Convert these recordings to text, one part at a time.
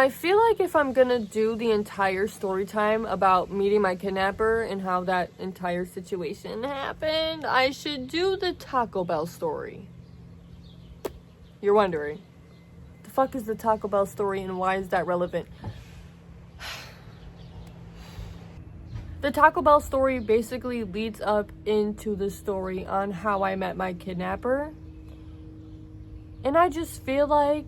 I feel like if I'm gonna do the entire story time about meeting my kidnapper and how that entire situation happened, I should do the Taco Bell story. You're wondering, the fuck is the Taco Bell story and why is that relevant? The Taco Bell story basically leads up into the story on how I met my kidnapper. And I just feel like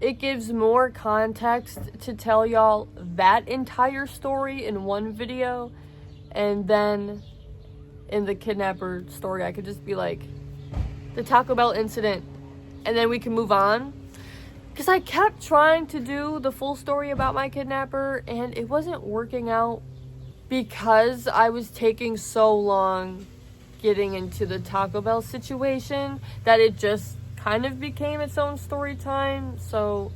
it gives more context to tell y'all that entire story in one video. And then in the kidnapper story, I could just be like, the Taco Bell incident. And then we can move on. Because I kept trying to do the full story about my kidnapper and it wasn't working out because I was taking so long getting into the Taco Bell situation that it just kind of became its own story time. So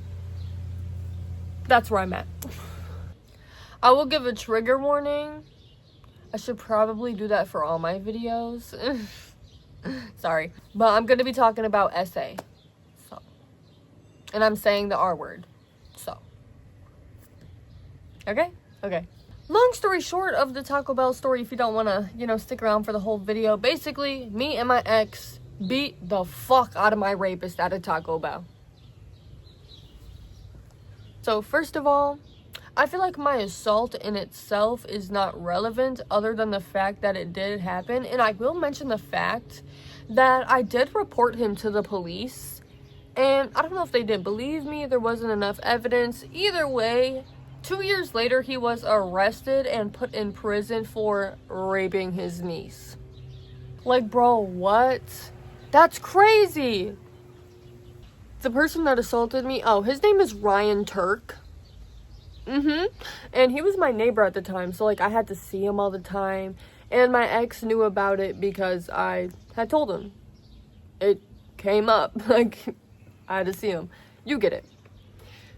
that's where I'm at. I will give a trigger warning. I should probably do that for all my videos. Sorry. But I'm going to be talking about SA. And I'm saying the R word. So. Okay? Okay. Long story short of the Taco Bell story, if you don't want to, stick around for the whole video. Basically, me and my ex beat the fuck out of my rapist at a Taco Bell. So, first of all, I feel like my assault in itself is not relevant other than the fact that it did happen. And I will mention the fact that I did report him to the police. And I don't know if they didn't believe me, there wasn't enough evidence. Either way, 2 years later, he was arrested and put in prison for raping his niece. Like, bro, what? That's crazy. The person that assaulted me, his name is Ryan Turk. And he was my neighbor at the time, so, I had to see him all the time. And my ex knew about it because I had told him. It came up, I had to see him. You get it.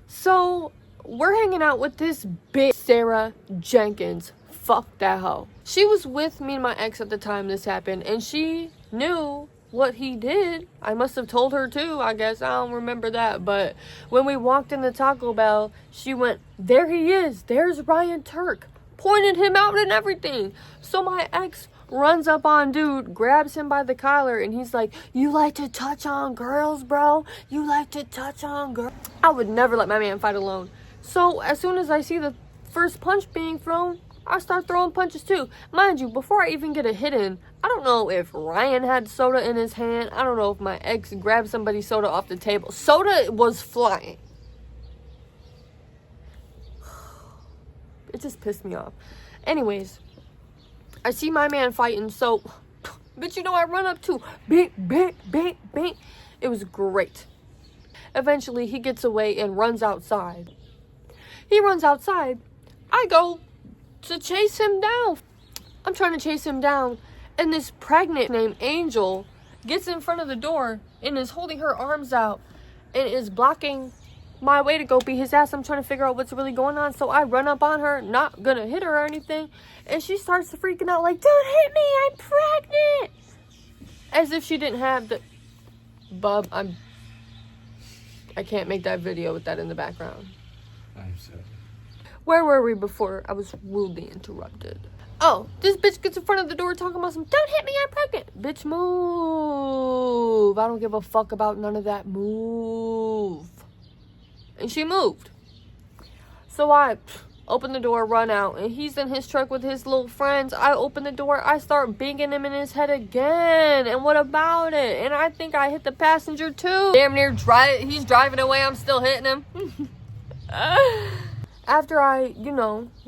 So, we're hanging out with this bitch, Sarah Jenkins. Fuck that hoe. She was with me and my ex at the time this happened, and she knew what he did. I must have told her too, I guess. I don't remember that. But when we walked in the Taco Bell, she went, there he is. There's Ryan Turk. Pointed him out and everything. So my ex runs up on dude, grabs him by the collar, and he's like, you like to touch on girls, bro? You like to touch on girls? I would never let my man fight alone. So as soon as I see the first punch being thrown, I start throwing punches too. Mind you, before I even get a hit in, I don't know if Ryan had soda in his hand. I don't know if my ex grabbed somebody's soda off the table. Soda was flying. It just pissed me off. Anyways, I see my man fighting, so, bitch, I run up to, bang, bang, bang, bang. It was great. Eventually, he gets away and runs outside. He runs outside. I go to chase him down. I'm trying to chase him down, and this pregnant named Angel gets in front of the door and is holding her arms out and is blocking my way to go beat his ass. I'm trying to figure out what's really going on, so I run up on her, not gonna hit her or anything, and she starts freaking out like, don't hit me, I'm pregnant, as if she didn't have the bub. I can't make that video with that in the background. I'm sorry. Where were we before I was rudely interrupted? Oh, this bitch gets in front of the door talking about some, don't hit me, I'm pregnant. Bitch, move. I don't give a fuck about none of that. Move. And she moved. So I open the door, run out, and he's in his truck with his little friends. I open the door, I start banging him in his head again. And what about it? And I think I hit the passenger too. Damn near he's driving away, I'm still hitting him. After I,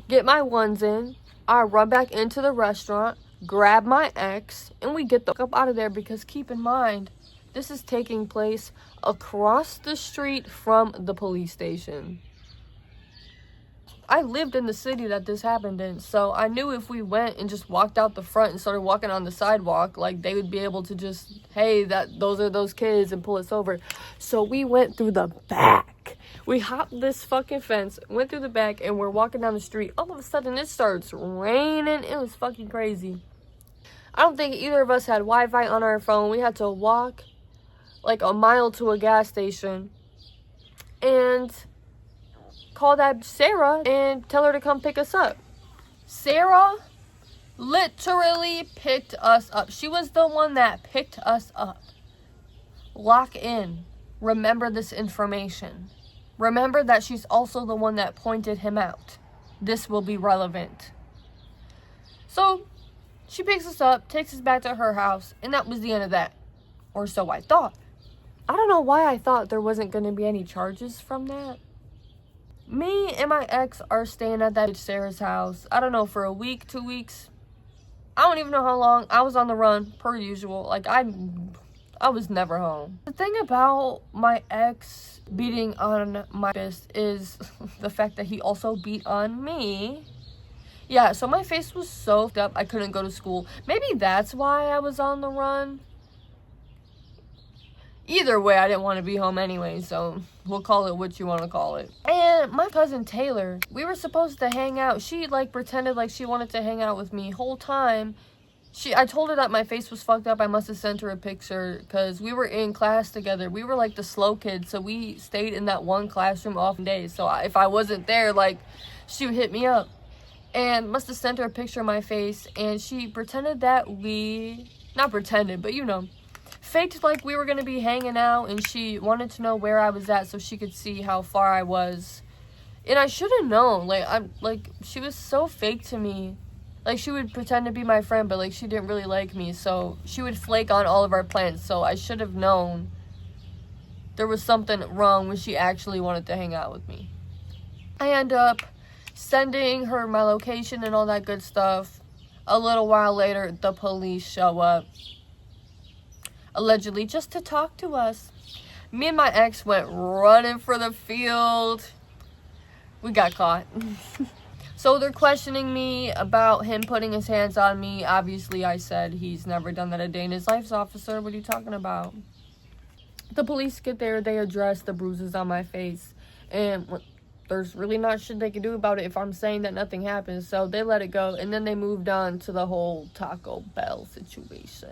get my ones in, I run back into the restaurant, grab my ex, and we get the fuck up out of there, because keep in mind, this is taking place across the street from the police station. I lived in the city that this happened in, so I knew if we went and just walked out the front and started walking on the sidewalk, they would be able to just, hey, those are those kids, and pull us over. So we went through the back. We hopped this fucking fence, went through the back, and we're walking down the street. All of a sudden, it starts raining. It was fucking crazy. I don't think either of us had Wi-Fi on our phone. We had to walk a mile to a gas station. and call that Sarah and tell her to come pick us up. Sarah literally picked us up. She was the one that picked us up. Lock in. Remember this information. Remember that she's also the one that pointed him out. This will be relevant. So, she picks us up, takes us back to her house, and that was the end of that. Or so I thought. I don't know why I thought there wasn't going to be any charges from that. Me and my ex are staying at that bitch Sarah's house, I don't know, for a week, 2 weeks. I don't even know how long. I was on the run, per usual. Like, I was never home. The thing about my ex beating on my fist is the fact that he also beat on me. Yeah, so my face was so up, I couldn't go to school. Maybe that's why I was on the run. Either way, I didn't want to be home anyway, so we'll call it what you want to call it. And my cousin Taylor, we were supposed to hang out. She, like, pretended like she wanted to hang out with me whole time. I told her that my face was fucked up. I must have sent her a picture because we were in class together. We were, like, the slow kids, so we stayed in that one classroom off days. So if I wasn't there, like, she would hit me up. And must have sent her a picture of my face, and she pretended that not pretended, but you know, faked like we were going to be hanging out, and she wanted to know where I was at so she could see how far I was. And I should have known. She was so fake to me. Like, she would pretend to be my friend, but, like, she didn't really like me, so she would flake on all of our plans, so I should have known there was something wrong when she actually wanted to hang out with me. I end up sending her my location and all that good stuff. A little while later, the police show up, allegedly just to talk to us. Me and my ex went running for the field. We got caught. So they're questioning me about him putting his hands on me. Obviously, I said he's never done that a day in his life, officer. What are you talking about? The police get there. They address the bruises on my face. And there's really not shit they can do about it if I'm saying that nothing happened. So they let it go. And then they moved on to the whole Taco Bell situation.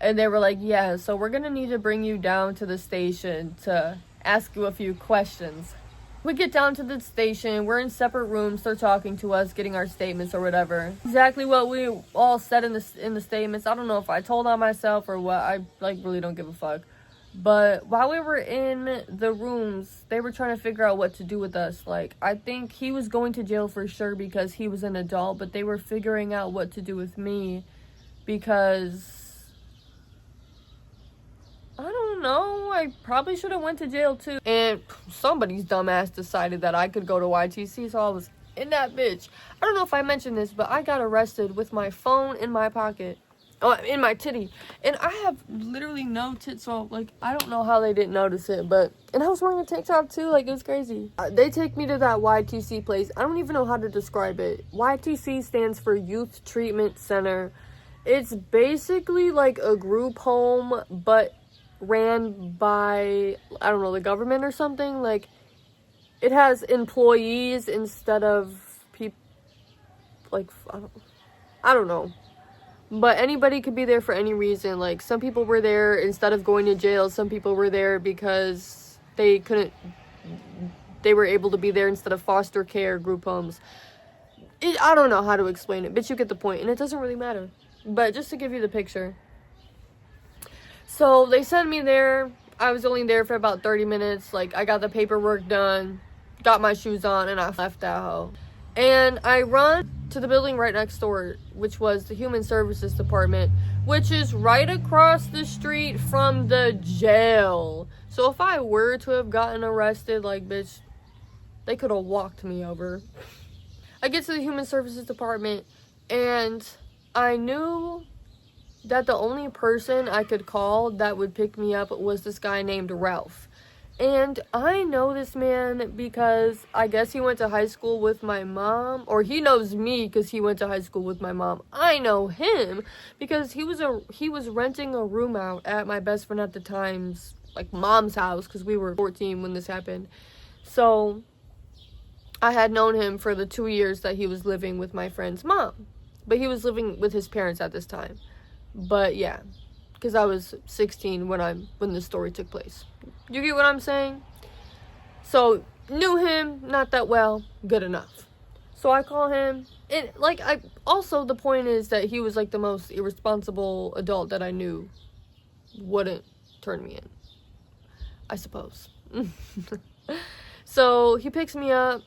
And they were like, yeah, so we're going to need to bring you down to the station to ask you a few questions. We get down to the station. We're in separate rooms. They're talking to us, getting our statements or whatever. Exactly what we all said in the statements. I don't know if I told on myself or what. I, really don't give a fuck. But while we were in the rooms, they were trying to figure out what to do with us. I think he was going to jail for sure because he was an adult, but they were figuring out what to do with me because I don't know, I probably should have went to jail too. And somebody's dumbass decided that I could go to YTC, so I was in that bitch. I don't know if I mentioned this, but I got arrested with my phone in my pocket. Oh, in my titty. And I have literally no tits, so, I don't know how they didn't notice it, but... And I was wearing a tank top, too, it was crazy. They take me to that YTC place. I don't even know how to describe it. YTC stands for Youth Treatment Center. It's basically, a group home, but ran by, I don't know, the government or something. It has employees instead of people, I don't know. But anybody could be there for any reason. Some people were there instead of going to jail. Some people were there because they were able to be there instead of foster care group homes. I don't know how to explain it, but you get the point. And it doesn't really matter. But just to give you the picture. So they sent me there. I was only there for about 30 minutes. I got the paperwork done, got my shoes on, and I left that hoe. And I run to the building right next door, which was the Human Services Department, which is right across the street from the jail. So if I were to have gotten arrested, bitch, they could have walked me over. I get to the Human Services Department, and I knew that the only person I could call that would pick me up was this guy named Ralph. And I know this man because I guess he went to high school with my mom, or he knows me because he went to high school with my mom. I know him because he was renting a room out at my best friend at the time's mom's house because we were 14 when this happened. So I had known him for the 2 years that he was living with my friend's mom, but he was living with his parents at this time. But yeah, because I was 16 when this story took place. You get what I'm saying? So, knew him, not that well, good enough. So I call him, and, like, also the point is that he was, like, the most irresponsible adult that I knew wouldn't turn me in, I suppose. So, he picks me up,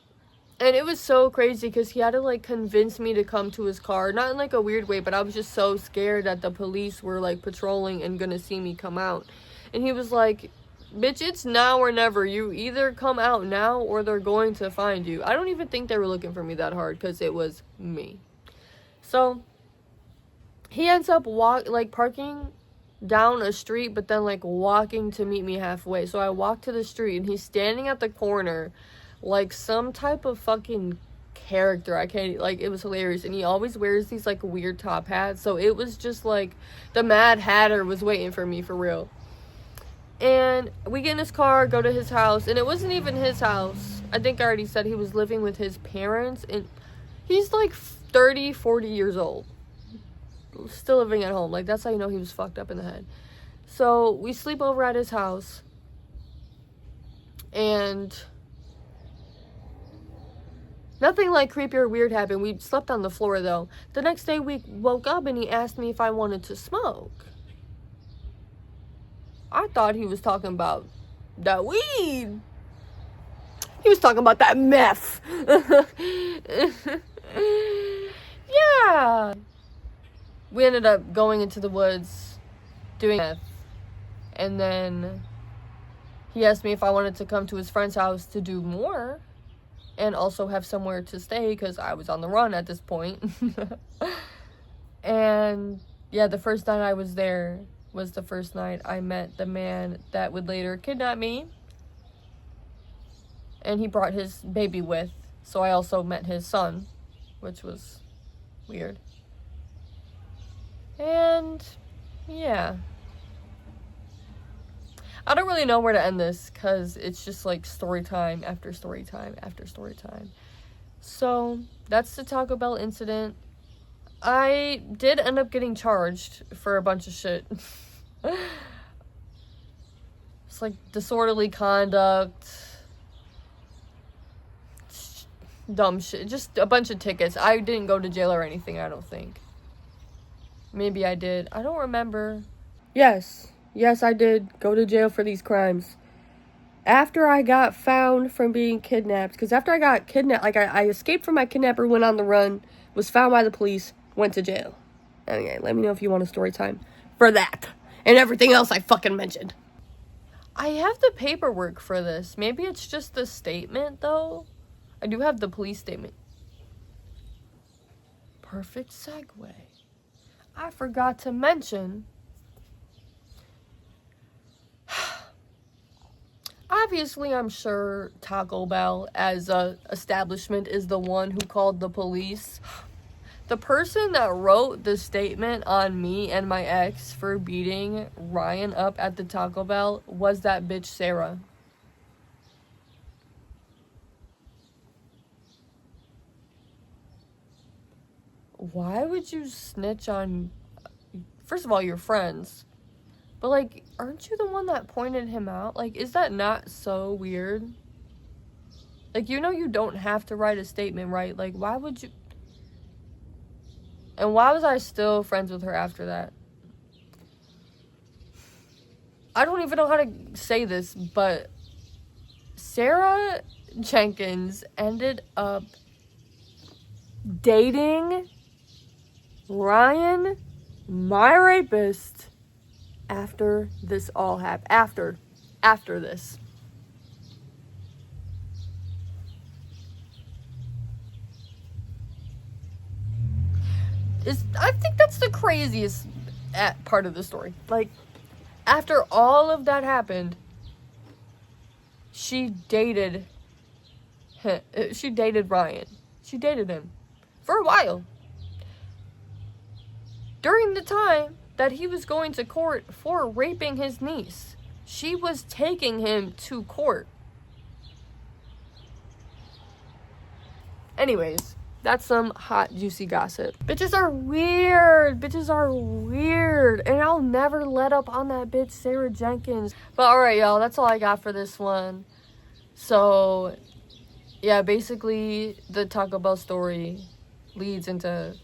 and it was so crazy, because he had to, like, convince me to come to his car, not in, like, a weird way, but I was just so scared that the police were, like, patrolling and gonna see me come out, and he was like, bitch, it's now or never. You either come out now or they're going to find you. I don't even think they were looking for me that hard because it was me. So he ends up parking down a street, but then like walking to meet me halfway. So I walk to the street and he's standing at the corner like some type of fucking character. I can't, like, it was hilarious. And he always wears these like weird top hats. So it was just like the Mad Hatter was waiting for me, for real. And we get in his car, go to his house, and it wasn't even his house. I think I already said he was living with his parents, and he's like 30, 40 years old. Still living at home. Like, that's how you know he was fucked up in the head. So, we sleep over at his house, and nothing like creepy or weird happened. We slept on the floor, though. The next day, we woke up, and he asked me if I wanted to smoke. I thought he was talking about that weed. He was talking about that meth. Yeah. We ended up going into the woods, doing meth. And then he asked me if I wanted to come to his friend's house to do more. And also have somewhere to stay, because I was on the run at this point. And yeah, the first night I was there was the first night I met the man that would later kidnap me. And he brought his baby with. So I also met his son, which was weird. And yeah. I don't really know where to end this, because it's just like story time after story time after story time. So that's the Taco Bell incident. I did end up getting charged for a bunch of shit. It's like disorderly conduct, dumb shit, just a bunch of tickets. I didn't go to jail or anything, I don't think. Maybe I did. I don't remember. Yes, I did go to jail for these crimes. After I got found from being kidnapped, because after I got kidnapped, like I escaped from my kidnapper, went on the run, was found by the police, went to jail. Okay, let me know if you want a story time for that and everything else I fucking mentioned. I have the paperwork for this. Maybe it's just the statement, though. I do have the police statement. Perfect segue. I forgot to mention, obviously, I'm sure Taco Bell as a establishment is the one who called the police. The person that wrote the statement on me and my ex for beating Ryan up at the Taco Bell was that bitch Sarah. Why would you snitch on, first of all, your friends? But, like, aren't you the one that pointed him out? Like, is that not so weird? Like, you know you don't have to write a statement, right? Like, why would you? And why was I still friends with her after that? I don't even know how to say this, but Sarah Jenkins ended up dating Ryan, my rapist, after this all happened. After this. I think that's the craziest part of the story. Like, after all of that happened, she dated him. She dated Ryan. She dated him for a while. During the time that he was going to court for raping his niece, she was taking him to court. Anyways, that's some hot, juicy gossip. Bitches are weird. Bitches are weird. And I'll never let up on that bitch, Sarah Jenkins. But alright, y'all. That's all I got for this one. So, yeah, basically, the Taco Bell story leads into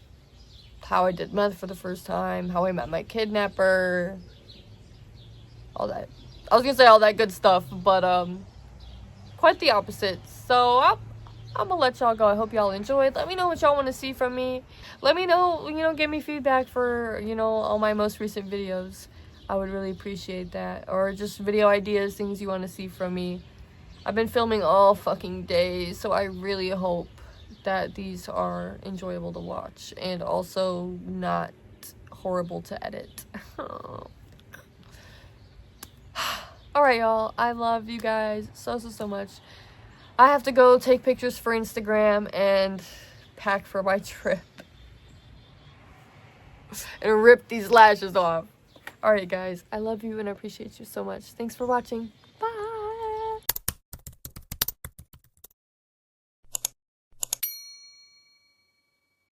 how I did meth for the first time, how I met my kidnapper, all that. I was gonna say all that good stuff, but, quite the opposite. So, I'm gonna let y'all go. I hope y'all enjoyed. Let me know what y'all want to see from me. Let me know, give me feedback for, all my most recent videos. I would really appreciate that. Or just video ideas, things you want to see from me. I've been filming all fucking day, so I really hope that these are enjoyable to watch and also not horrible to edit. Alright, y'all. I love you guys so much. I have to go take pictures for Instagram and pack for my trip. And rip these lashes off. Alright, guys. I love you and I appreciate you so much. Thanks for watching.